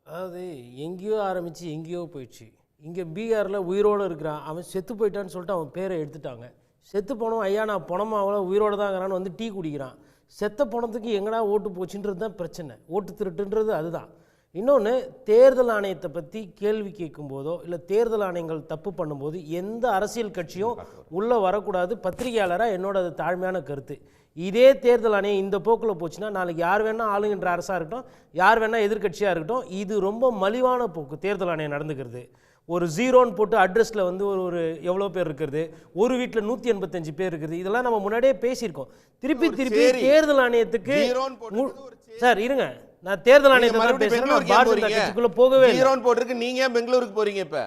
அதாவது எங்கேயோ ஆரம்பித்து எங்கேயோ போயிடுச்சு. இங்கே பீகாரில் உயிரோடு இருக்கிறான், அவன் செத்து போயிட்டான்னு சொல்லிட்டு அவன் பேரை எடுத்துட்டாங்க. செத்து போனவன் ஐயா நான் பணமாகல உயிரோடு தாங்கிறான்னு வந்து டீ குடிக்கிறான். செத்த பணத்துக்கு எங்கடா ஓட்டு போச்சுன்றது தான் பிரச்சனை. ஓட்டு திருட்டுன்றது அதுதான். இன்னொன்று, தேர்தல் ஆணையத்தை பற்றி கேள்வி கேட்கும்போதோ இல்லை தேர்தல் ஆணையங்கள் தப்பு பண்ணும்போது எந்த அரசியல் கட்சியும் உள்ளே வரக்கூடாது. பத்திரிகையாளராக என்னோட அது தாழ்மையான கருத்து. இதே தேர்தல் ஆணையம் இந்த போக்கில் போச்சுன்னா நாளைக்கு யார் வேணால் ஆளுங்கின்ற அரசாக இருக்கட்டும், யார் வேணால் எதிர்கட்சியாக இருக்கட்டும், இது ரொம்ப மலிவான போக்கு தேர்தல் ஆணையம் நடந்துக்கிறது. ஒரு ஜீரோன்னு போட்டு அட்ரஸில் வந்து ஒரு எவ்வளோ பேர் இருக்கிறது, ஒரு வீட்டில் 185 பேர் இருக்குது. இதெல்லாம் நம்ம முன்னாடியே பேசியிருக்கோம். திருப்பி தேர்தல் ஆணையத்துக்கு சார் இருங்க, நான் தேர்தல் ஆணையத்தை பேசுறேன், பாரதிய கட்சிக்குள்ள போகவே நீங்க பெங்களூருக்கு போறீங்க இப்ப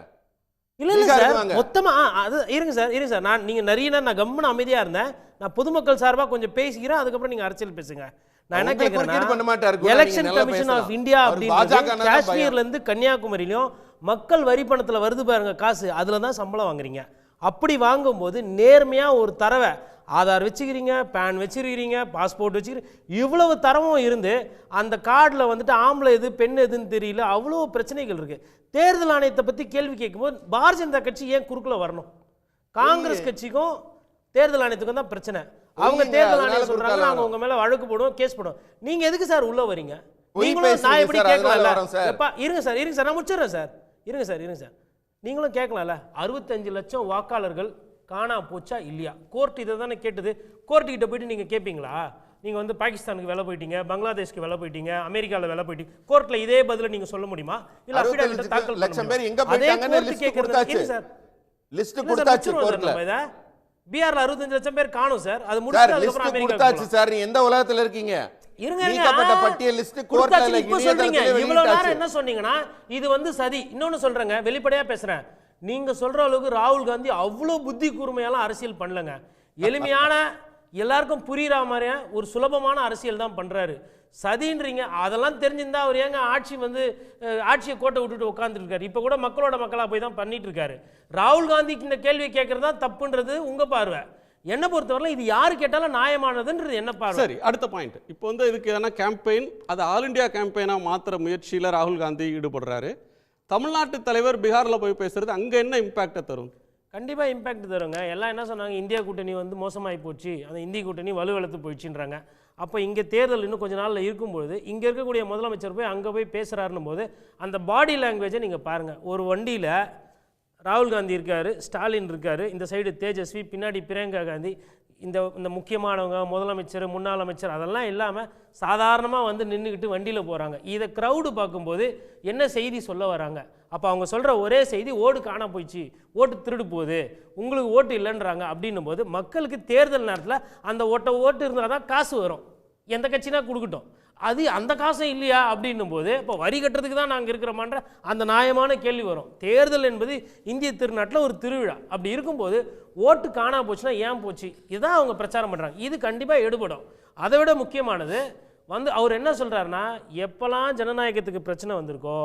இல்ல இல்ல சார் மொத்தமா அது இருங்க சார் நான் நீங்க நிறைய நான் கம்முன்னு அமைதியா இருந்தேன். நான் பொதுமக்கள் சார்பா கொஞ்சம் பேசிக்கிறேன், அதுக்கப்புறம் நீங்க அரசியல் பேசுங்க. நான் என்ன கேட்கிறேன், எலெக்ஷன் கமிஷன் ஆஃப் இந்தியா அப்படின்னு காஷ்மீர்ல இருந்து கன்னியாகுமரியிலும் மக்கள் வரி பணத்துல வருது பாருங்க காசு, அதுல தான் சம்பளம் வாங்குறீங்க. அப்படி வாங்கும்போது நேர்மையா ஒரு தரவை ஆதார் வச்சுக்கிறீங்க, பேன் வச்சுருக்கிறீங்க, பாஸ்போர்ட் வச்சுக்கிறீங்க, இவ்வளவு தரமும் இருந்து அந்த கார்டில் வந்துட்டு ஆம்பளை எது பெண் எதுன்னு தெரியல, அவ்வளோ பிரச்சனைகள் இருக்குது. தேர்தல் ஆணையத்தை பற்றி கேள்வி கேட்கும்போது பாரதிய ஜனதா கட்சி ஏன் குறுக்குல வரணும்? காங்கிரஸ் கட்சிக்கும் தேர்தல் ஆணையத்துக்கும் தான் பிரச்சனை. அவங்க தேர்தல் ஆணையம் சொல்கிறாங்க நாங்கள் உங்கள் மேலே வழக்கு போடுவோம், கேஸ் போடுவோம். நீங்கள் எதுக்கு சார் உள்ளே வரீங்க? நீங்களும் நான் எப்படி கேட்கலாம்ல? இருங்க சார் நான் முடிச்சிடுறேன் சார். இருங்க சார் நீங்களும் கேட்கலாம்ல. 65 லட்சம் வாக்காளர்கள் காணா போச்சா இல்லையா? கோர்ட் இதை தானே கேட்டது. கோர்ட்டுக்கிட்ட போயிட்டு நீங்கள் கேட்பீங்களா? நீங்கள் வந்து பாகிஸ்தானுக்கு வெளில போயிட்டீங்க, பங்களாதேஷ்க்கு வெளில போயிட்டீங்க, அமெரிக்காவில் வெளில போயிட்டீங்க, கோர்ட்டில் இதே பதில நீங்கள் சொல்ல முடியுமா? இல்லை அஃபிடவிட் தாக்கல் லட்சம் பேர் எங்க போயிட்டாங்கன்னு லிஸ்ட் கொடுத்தாச்சு சார். லிஸ்ட் கொடுத்தாச்சு கோர்ட்ல. பீகார்ல 65 லட்சம் பேர் காணோம் சார். அது முடிஞ்சதுக்கு அப்புறம் அமெரிக்கா கொடுத்தாச்சு சார். நீ எந்த உலகத்துல இருக்கீங்க? நீக்கப்பட்ட பட்டியல் லிஸ்ட் கோர்ட்ல சொல்றீங்க. இவ்வளவு நேரம் என்ன சொன்னீங்கன்னா இது வந்து சதி. இன்னொன்னு சொல்றேங்க, வெளிப்படையா பேசுறேன். நீங்க சொல்ற அளவுக்கு ராகுல் காந்தி அவ்வளவு புத்தி கூர்மையால அரசியல் பண்ணலங்க. எளிமையான எல்லாருக்கும் புரியுற மாதிரியா ஒரு சுலபமான அரசியல் தான் பண்றாரு. சதின்றீங்க, அதெல்லாம் தெரிஞ்சிருந்தா அவர் ஏங்க ஆட்சியை கோட்டை விட்டுட்டு உட்கார்ந்துட்டு இருக்காரு? இப்ப கூட மக்களோட மக்களா போய் தான் பண்ணிட்டு இருக்காரு. ராகுல் காந்திக்கு இந்த கேள்வி கேட்கறதா தப்புன்றது உங்க பார்வை. என்ன பொறுத்தவரை இது யாரு கேட்டாலும் நியாயமானதுன்றது என்ன பார்வை. சரி, அடுத்த பாயிண்ட். இப்போ வந்து இதுக்கு எதனா கேம்பெயின், அது ஆல் இண்டியா கேம்பெயினா மாத்திர முயற்சியில் ராகுல் காந்தி ஈடுபடுறாரு. தமிழ்நாட்டு தலைவர் பீகாரில் போய் பேசுறது அங்கே என்ன இம்பாக்டை தரும்? கண்டிப்பாக இம்பாக்ட் தருங்க. எல்லாம் என்ன சொன்னாங்க, இந்தியா கூட்டணி வந்து மோசமாகி போச்சு, அந்த இந்திய கூட்டணி வலுவெழுத்து போயிடுச்சுன்றாங்க. அப்போ இங்கே தேர்தல் இன்னும் கொஞ்சம் நாளில் இருக்கும்போது இங்கே இருக்கக்கூடிய முதலமைச்சர் போய் அங்கே போய் பேசுகிறாருன்னும் போது அந்த பாடி லாங்குவேஜை நீங்கள் பாருங்கள். ஒரு வண்டியில் ராகுல் காந்தி இருக்கார், ஸ்டாலின் இருக்கார், இந்த சைடு தேஜஸ்வி, பின்னாடி பிரியங்கா காந்தி, இந்த முக்கியமானவங்க முதலமைச்சர் முன்னாள் அமைச்சர் அதெல்லாம் இல்லாமல் சாதாரணமாக வந்து நின்றுக்கிட்டு வண்டியில் போகிறாங்க. இதை க்ரௌடு பார்க்கும்போது என்ன செய்தி சொல்ல வராங்க? அப்போ அவங்க சொல்கிற ஒரே செய்தி ஓடு காண போயிடுச்சு, ஓட்டு திருடு போகுது, உங்களுக்கு ஓட்டு இல்லைன்றாங்க. அப்படின்னும் போது மக்களுக்கு தேர்தல் நேரத்தில் அந்த ஓட்டு இருந்தால் தான் காசு வரும், எந்த கட்சினா கொடுக்கட்டும். அது அந்த காசும் இல்லையா அப்படின்னும் போது இப்போ வரி கட்டுறதுக்கு தான் நாங்கள் இருக்கிறோமான்ற அந்த நியாயமான கேள்வி வரும். தேர்தல் என்பது இந்திய திருநாட்டில் ஒரு திருவிழா. அப்படி இருக்கும்போது ஓட்டு காணா போச்சுன்னா ஏன் போச்சு, இதுதான் அவங்க பிரச்சாரம் பண்ணுறாங்க. இது கண்டிப்பாக எடுபடும். அதை விட முக்கியமானது வந்து அவர் என்ன சொல்கிறாருன்னா, எப்போல்லாம் ஜனநாயகத்துக்கு பிரச்சனை வந்திருக்கோ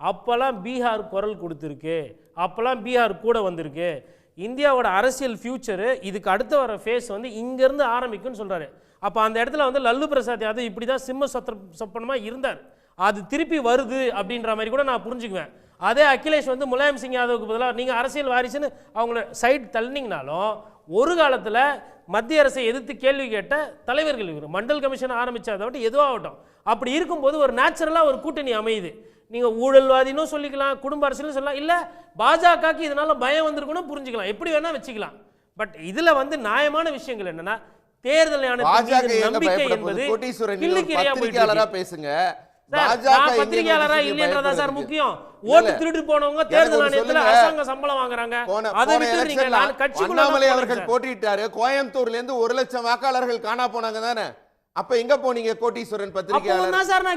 அப்போல்லாம் பீகார் குரல் கொடுத்துருக்கு, அப்போல்லாம் பீகார் கூட வந்திருக்கு. இந்தியாவோட அரசியல் ஃபியூச்சரு இதுக்கு அடுத்த வர ஃபேஸ் வந்து இங்கேருந்து ஆரம்பிக்கும்னு சொல்கிறாரு. அப்போ அந்த இடத்துல வந்து லல்லு பிரசாத் யாதவ் இப்படி தான் சிம்ம சொப்பனமாக இருந்தார், அது திருப்பி வருது அப்படின்ற மாதிரி கூட நான் புரிஞ்சுக்குவேன். அதே அகிலேஷ் வந்து முலாயம் சிங் யாதவுக்கு பதிலாக நீங்கள் அரசியல் வாரிசுன்னு அவங்கள சைட் தள்ளினீங்கனாலும் ஒரு காலத்தில் மத்திய அரசை எதிர்த்து கேள்வி கேட்ட தலைவர்கள் இவர். மண்டல் கமிஷன் ஆரம்பித்ததை விட்டு எதுவாகட்டும். அப்படி இருக்கும்போது ஒரு நேச்சுரலாக ஒரு கூட்டணி அமையுது. நீங்கள் ஊழல்வாதினும் சொல்லிக்கலாம், குடும்ப அரசியலும் சொல்லலாம், இல்லை பாஜகவுக்கு இதனால் பயம் வந்திருக்கணும் புரிஞ்சுக்கலாம், எப்படி வேணால் வச்சுக்கலாம். பட் இதில் வந்து நியாயமான விஷயங்கள் என்னென்னா தேர்தல் நம்பிக்கை என்பது பேசுங்க. பத்திரிகையாளரா இல்லைன்றதா சார் முக்கியம். ஓட்டு திருட்டு போனவங்க தேர்தல் ஆணையத்துல அரசாங்க சம்பளம் வாங்குறாங்க. அதை விட்டு நீங்க கட்சிக்குள்ள அவர்கள் போட்டிட்டாரு. கோயம்புத்தூர்ல இருந்து 1 லட்சம் வாக்காளர்கள் காணா போனாங்க தானே. அப்ப எங்க போனீங்க கோட்டீஸ்வரன் பத்திரிகையாளர்?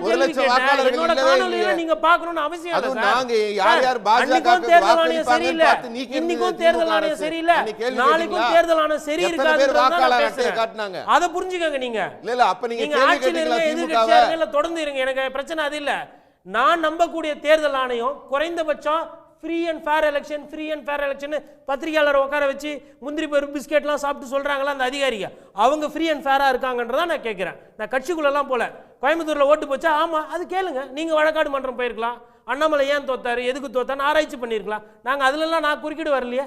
1 லட்சம் வாக்காளர்கள் என்னோட காணொளியில நீங்க பார்க்கணும்னு அவசியம் இல்ல சார். நாங்க யார் யார் பாஜகவுக்கு வாக்களிப்பாங்கன்னு பார்த்து நீங்க இன்னைக்கும் தேர்தல் ஆணையம் சரியில்லை, நாளைக்கும் தேர்தல் ஆணையம் சரி இருக்காது காட்டுனாங்க. அத புரிஞ்சுக்கங்க நீங்க. இல்ல அப்ப நீங்க ஆட்சியில இருங்க, எதிர்க்கட்சியா இருங்க, தொடர்ந்து இருங்க, எனக்கு பிரச்சனை அது இல்ல. நான் நம்பக்கூடிய தேர்தல் ஆணையம் குறைந்தபட்சம் ஃப்ரீ அண்ட் ஃபேர் எலெக்ஷன் பத்திரிகையாளரை உட்கார வச்சு முந்திரி பருப்பு பிஸ்கெட்லாம் சாப்பிட்டு சொல்கிறாங்களா அந்த அதிகாரிங்க, அவங்க ஃப்ரீ அண்ட் ஃபேராக இருக்காங்கன்றதான் நான் கேட்குறேன். நான் கட்சிக்குள்ளெல்லாம் போல. கோயம்புத்தூரில் ஓட்டு போச்சா, ஆமாம் அது கேளுங்க, நீங்கள் வழக்காடு மன்றம் போயிருக்கலாம், அண்ணாமலை ஏன் தோத்தாரு, எதுக்கு தோத்தான்னு ஆராய்ச்சி பண்ணியிருக்கலாம். நாங்கள் அதிலெல்லாம் நான் குறுக்கிடு வரலையே.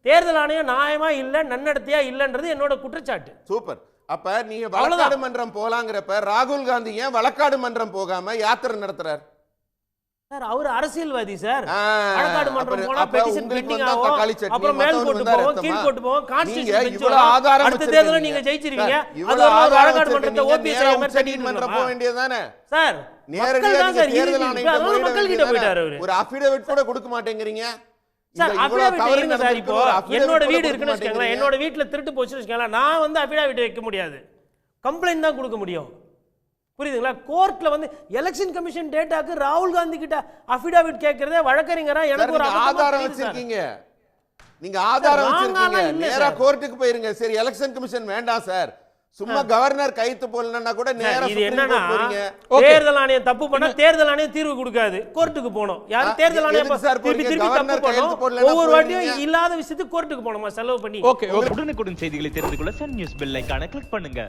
தேர்தல் ஆணையம் நியாயமா இல்லை, நன்னடத்தையா இல்லைன்றது என்னோட குற்றச்சாட்டு. சூப்பர். அப்ப நீங்க வழக்காடு மன்றம் போலாங்கிறப்ப ராகுல் காந்தி ஏன் வழக்காடு மன்றம் போகாம யாத்திரை நடத்துறார்? சார் அவர் அரசியல்வாதி சார். ஆ, வழக்காடு மன்றம் போனா அப்ப பெட்டிஷன் உங்களுக்கு பெண்டிங் வந்தா ஆகும், தக்காளி சட்னி, அப்புறம் மேல் மத்தவனுக்கு கோர்ட் வந்தா போவோம், ரத்தமா? கீழ் கோர்ட் போவோம், கான்ஸ்டிடியூஷன் நீங்க பெஞ்ச் இவ்வளவு வரும். ஆதாரம் அடுத்த தேர்தல்ல வச்சிருக்கீங்க. நீங்க ஜெயிச்சிருவீங்க. சார், அது இவ்வளவு ஒரு ஆதாரம் வழக்காடு மன்றத்தை வச்சிருக்கீங்க. ஓபிஎஸ் நேரா ஐஎம்ஆர் உச்சநீதிமன்றம் போக வேண்டியதுதானே? சார் நேரடியா மக்கள் தான் சார் நீங்க தேர்தல் இருக்கு. ஆணையத்தை அதனால முறையிட மக்கள் கிட்ட போயிட்டாரு வேண்டியதுதானே? அவரு. ஒரு அஃபிடவிட் கூட கொடுக்க மாட்டேங்கிறீங்க. சார் இந்த இவ்வளவு அஃபிடாவிட் தவறு இருங்க சார். இப்போ நடந்திருக்கு, ஒரு affidavit என்னோட கூட வீடு கொடுக்க இருக்குன்னு வச்சுக்கோங்களேன், மாட்டேங்கிறீங்க. என்னோட வீட்டில் திருட்டு போச்சுன்னு வச்சுக்கோங்களேன், நான் வந்து அஃபிடாவிட் வைக்க முடியாது, கம்ப்ளைண்ட் தான் கொடுக்க முடியும். புரியுதுங்களா? கோர்ட்ல வந்து எலெக்ஷன் கமிஷன் டேட்டாக்கு ராகுல் காந்தி கிட்ட அஃபிடாவிட் கேட்கறதே வழக்கறிஞரா எனக்கு ஒரு ஆதாரம் வச்சிருக்கீங்க. நீங்க ஆதாரம் வச்சிருக்கீங்க. நேரா கோர்ட்டுக்கு போயிருங்க. சரி, எலெக்ஷன் கமிஷன் வேண்டாம் சார், சும்மா கவர்னர் கைத்து போலன்னா கூட நேரா இது என்னன்னா போறீங்க. தேர்தல் ஆணையம் தப்பு பண்ணா தேர்தல் ஆணையம் தீர்வு கொடுக்காது, கோர்ட்டுக்கு போகணும். யாரு தேர்தல் ஆணையம் எதுக்கு சார் திருப்பி போறீங்க? திருப்பி தப்பு கவர்னர் கையெழுத்து பண்ணணும், போடலைன்னா ஒவ்வொரு வாட்டியும் போறீங்க. இல்லாத விஷயத்துக்கு கோர்ட்டுக்கு போகணுமா செலவு பண்ணி? ஓகே. உடனுக்குடன் செய்திகளை தெரிந்து கொள்ள சன் நியூஸ் பெல் ஐகானை கிளிக் பண்ணுங்க.